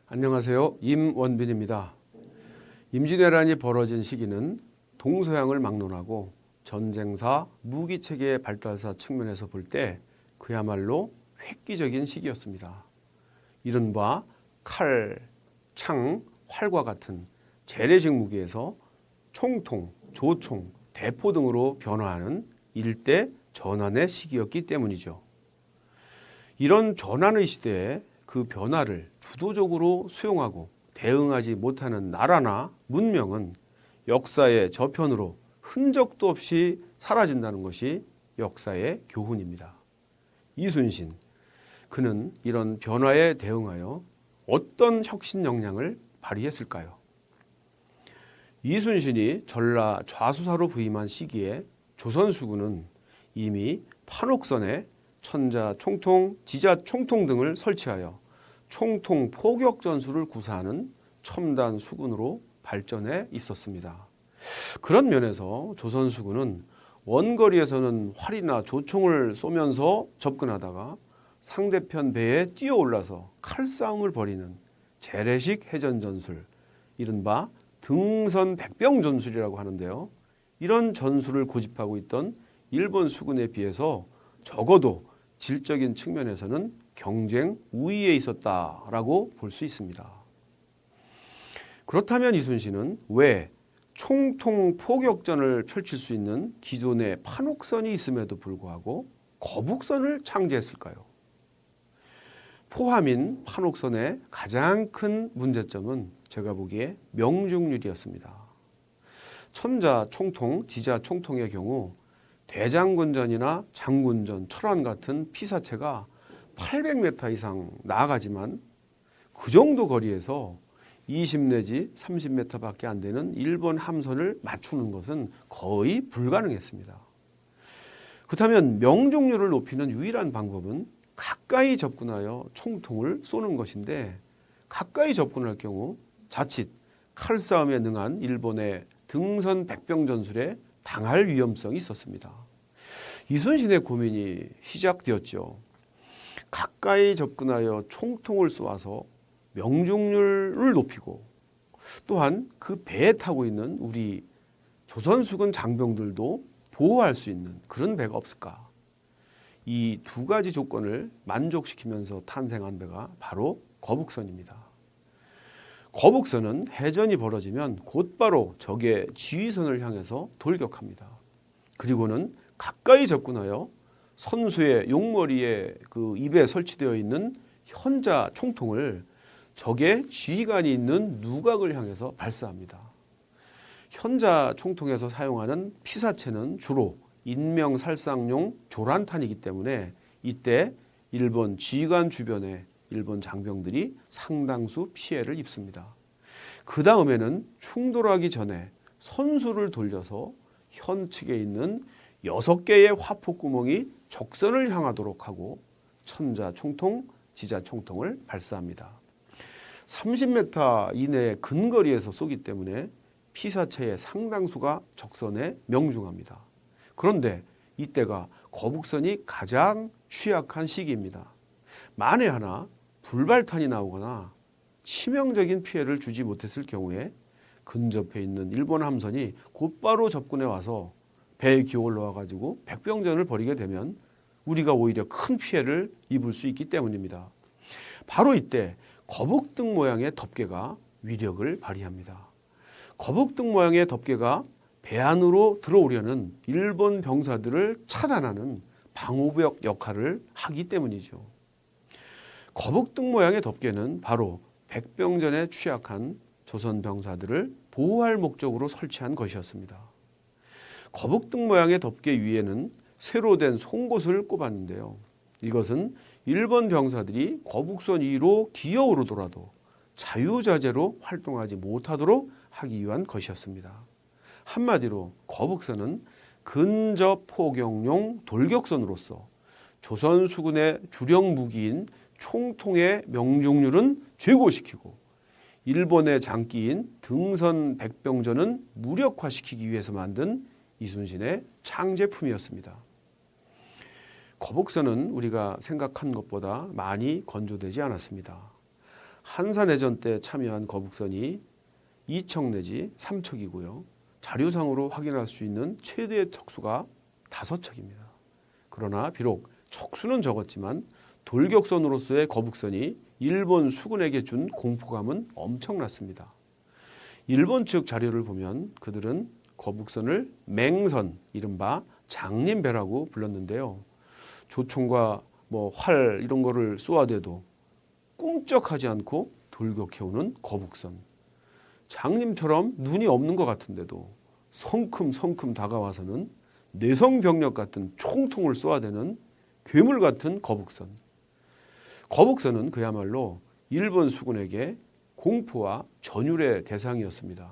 안녕하세요. 임원빈입니다. 임진왜란이 벌어진 시기는 동서양을 막론하고 전쟁사, 무기체계의 발달사 측면에서 볼 때 그야말로 획기적인 시기였습니다. 이른바 칼, 창, 활과 같은 재래식 무기에서 총통, 조총, 대포 등으로 변화하는 일대 전환의 시기였기 때문이죠. 이런 전환의 시대에 그 변화를 주도적으로 수용하고 대응하지 못하는 나라나 문명은 역사의 저편으로 흔적도 없이 사라진다는 것이 역사의 교훈입니다. 이순신, 그는 이런 변화에 대응하여 어떤 혁신 역량을 발휘했을까요? 이순신이 전라 좌수사로 부임한 시기에 조선수군은 이미 판옥선에 천자 총통, 지자 총통 등을 설치하여 총통 포격 전술을 구사하는 첨단 수군으로 발전해 있었습니다. 그런 면에서 조선수군은 원거리에서는 활이나 조총을 쏘면서 접근하다가 상대편 배에 뛰어올라서 칼싸움을 벌이는 재래식 해전 전술, 이른바 등선 백병 전술이라고 하는데요. 이런 전술을 고집하고 있던 일본 수군에 비해서 적어도 질적인 측면에서는 경쟁 우위에 있었다라고 볼 수 있습니다. 그렇다면 이순신은 왜 총통 포격전을 펼칠 수 있는 기존의 판옥선이 있음에도 불구하고 거북선을 창제했을까요? 포함인 판옥선의 가장 큰 문제점은 제가 보기에 명중률이었습니다. 천자 총통, 지자 총통의 경우 대장군전이나 장군전, 철원 같은 피사체가 800m 이상 나아가지만 그 정도 거리에서 20 내지 30m밖에 안 되는 일본 함선을 맞추는 것은 거의 불가능했습니다. 그렇다면 명중률을 높이는 유일한 방법은 가까이 접근하여 총통을 쏘는 것인데, 가까이 접근할 경우 자칫 칼싸움에 능한 일본의 등선 백병 전술에 당할 위험성이 있었습니다. 이순신의 고민이 시작되었죠. 가까이 접근하여 총통을 쏘아서 명중률을 높이고 또한 그 배에 타고 있는 우리 조선수군 장병들도 보호할 수 있는 그런 배가 없을까? 이 두 가지 조건을 만족시키면서 탄생한 배가 바로 거북선입니다. 거북선은 해전이 벌어지면 곧바로 적의 지휘선을 향해서 돌격합니다. 그리고는 가까이 접근하여 선수의 용머리에 그 입에 설치되어 있는 현자 총통을 적의 지휘관이 있는 누각을 향해서 발사합니다. 현자 총통에서 사용하는 피사체는 주로 인명살상용 조란탄이기 때문에 이때 일본 지휘관 주변에 일본 장병들이 상당수 피해를 입습니다. 그 다음에는 충돌하기 전에 선수를 돌려서 현 측에 있는 6개의 화포구멍이 적선을 향하도록 하고 천자 총통, 지자 총통을 발사합니다. 30m 이내의 근거리에서 쏘기 때문에 피사체의 상당수가 적선에 명중합니다. 그런데 이때가 거북선이 가장 취약한 시기입니다. 만에 하나 불발탄이 나오거나 치명적인 피해를 주지 못했을 경우에 근접해 있는 일본 함선이 곧바로 접근해 와서 배에 기어 올라와 가지고 백병전을 벌이게 되면 우리가 오히려 큰 피해를 입을 수 있기 때문입니다. 바로 이때 거북등 모양의 덮개가 위력을 발휘합니다. 거북등 모양의 덮개가 배 안으로 들어오려는 일본 병사들을 차단하는 방호벽 역할을 하기 때문이죠. 거북등 모양의 덮개는 바로 백병전에 취약한 조선 병사들을 보호할 목적으로 설치한 것이었습니다. 거북등 모양의 덮개 위에는 새로 된 송곳을 꼽았는데요. 이것은 일본 병사들이 거북선 위로 기어오르더라도 자유자재로 활동하지 못하도록 하기 위한 것이었습니다. 한마디로 거북선은 근접포격용 돌격선으로서 조선 수군의 주력 무기인 총통의 명중률은 제고시키고 일본의 장기인 등선 백병전은 무력화시키기 위해서 만든 이순신의 창제품이었습니다. 거북선은 우리가 생각한 것보다 많이 건조되지 않았습니다. 한사내전 때 참여한 거북선이 2척 내지 3척이고요. 자료상으로 확인할 수 있는 최대의 척수가 5척입니다. 그러나 비록 척수는 적었지만 돌격선으로서의 거북선이 일본 수군에게 준 공포감은 엄청났습니다. 일본 측 자료를 보면 그들은 거북선을 맹선, 이른바 장림배라고 불렀는데요. 조총과 활 이런 거를 쏘아대도 꿈쩍하지 않고 돌격해오는 거북선. 장님처럼 눈이 없는 것 같은데도 성큼성큼 다가와서는 내성병력 같은 총통을 쏘아대는 괴물 같은 거북선. 거북선은 그야말로 일본 수군에게 공포와 전율의 대상이었습니다.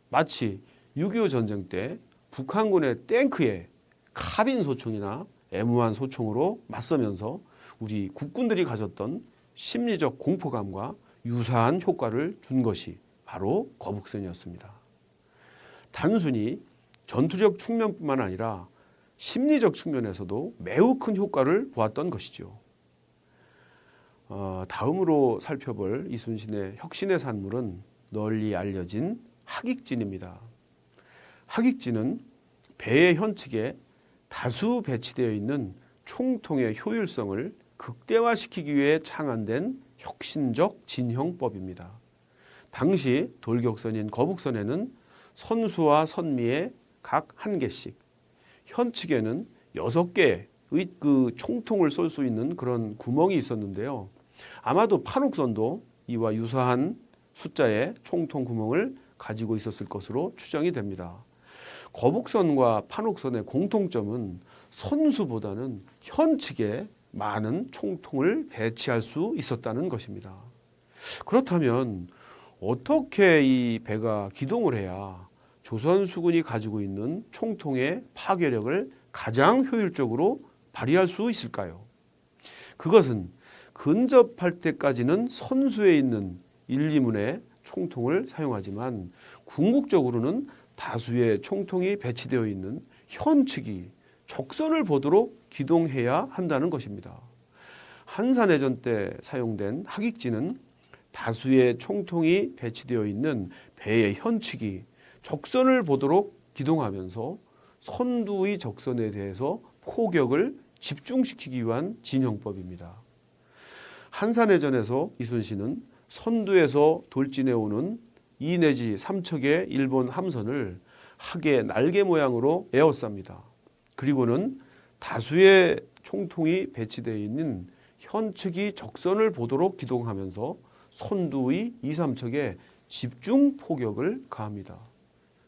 마치 6.25 전쟁 때 북한군의 탱크에 카빈 소총이나 M1 소총으로 맞서면서 우리 국군들이 가졌던 심리적 공포감과 유사한 효과를 준 것이 바로 거북선이었습니다. 단순히 전투적 측면뿐만 아니라 심리적 측면에서도 매우 큰 효과를 보았던 것이죠. 다음으로 살펴볼 이순신의 혁신의 산물은 널리 알려진 하익진입니다. 하익진은 배의 현측에 다수 배치되어 있는 총통의 효율성을 극대화시키기 위해 창안된 혁신적 진형법입니다. 당시 돌격선인 거북선에는 선수와 선미에 각 1개씩, 현측에는 6개의 그 총통을 쏠 수 있는 그런 구멍이 있었는데요. 아마도 판옥선도 이와 유사한 숫자의 총통 구멍을 가지고 있었을 것으로 추정이 됩니다. 거북선과 판옥선의 공통점은 선수보다는 현측에 많은 총통을 배치할 수 있었다는 것입니다. 그렇다면 어떻게 이 배가 기동을 해야 조선 수군이 가지고 있는 총통의 파괴력을 가장 효율적으로 발휘할 수 있을까요? 그것은 근접할 때까지는 선수에 있는 1, 2문의 총통을 사용하지만 궁극적으로는 다수의 총통이 배치되어 있는 현측이 적선을 보도록 기동해야 한다는 것입니다. 한사내전 때 사용된 하익진은 다수의 총통이 배치되어 있는 배의 현측이 적선을 보도록 기동하면서 선두의 적선에 대해서 포격을 집중시키기 위한 진형법입니다. 한사내전에서 이순신은 선두에서 돌진해오는 2 내지 3척의 일본 함선을 학의 날개 모양으로 에워쌉니다. 그리고는 다수의 총통이 배치되어 있는 현측이 적선을 보도록 기동하면서 선두의 2, 3척에 집중 포격을 가합니다.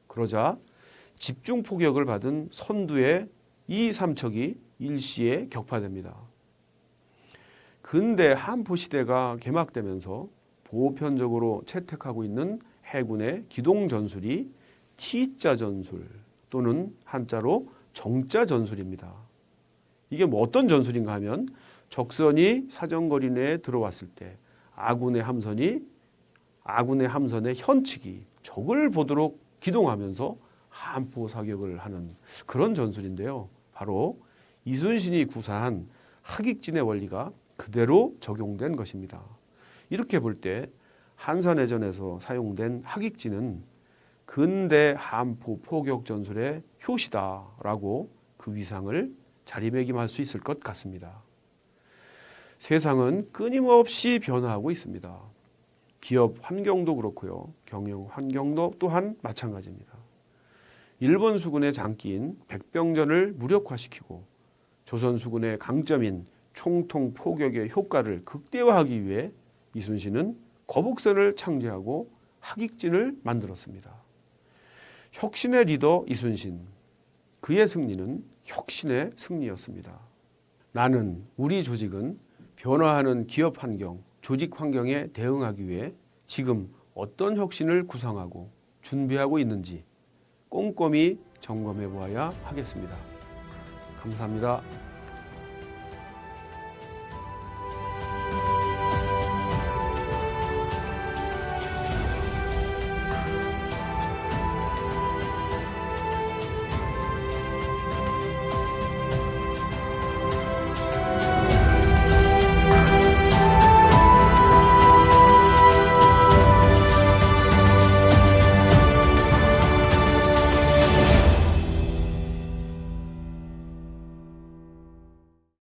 그러자 집중 포격을 받은 선두의 2, 3척이 일시에 격파됩니다. 근대 한포 시대가 개막되면서 보편적으로 채택하고 있는 해군의 기동 전술이 T자 전술 또는 한자로 정자 전술입니다. 이게 어떤 전술인가 하면 적선이 사정거리 내에 들어왔을 때 아군의 함선의 현측이 적을 보도록 기동하면서 한포 사격을 하는 그런 전술인데요. 바로 이순신이 구사한 하익진의 원리가 그대로 적용된 것입니다. 이렇게 볼 때 한사내전에서 사용된 하익진은 근대 한포 포격 전술의 효시다라고 그 위상을 자리매김할 수 있을 것 같습니다. 세상은 끊임없이 변화하고 있습니다. 기업 환경도 그렇고요. 경영 환경도 또한 마찬가지입니다. 일본 수군의 장기인 백병전을 무력화시키고 조선 수군의 강점인 총통 포격의 효과를 극대화하기 위해 이순신은 거북선을 창제하고 하익진을 만들었습니다. 혁신의 리더 이순신, 그의 승리는 혁신의 승리였습니다. 나는 우리 조직은 변화하는 기업 환경, 조직 환경에 대응하기 위해 지금 어떤 혁신을 구상하고 준비하고 있는지 꼼꼼히 점검해 보아야 하겠습니다. 감사합니다.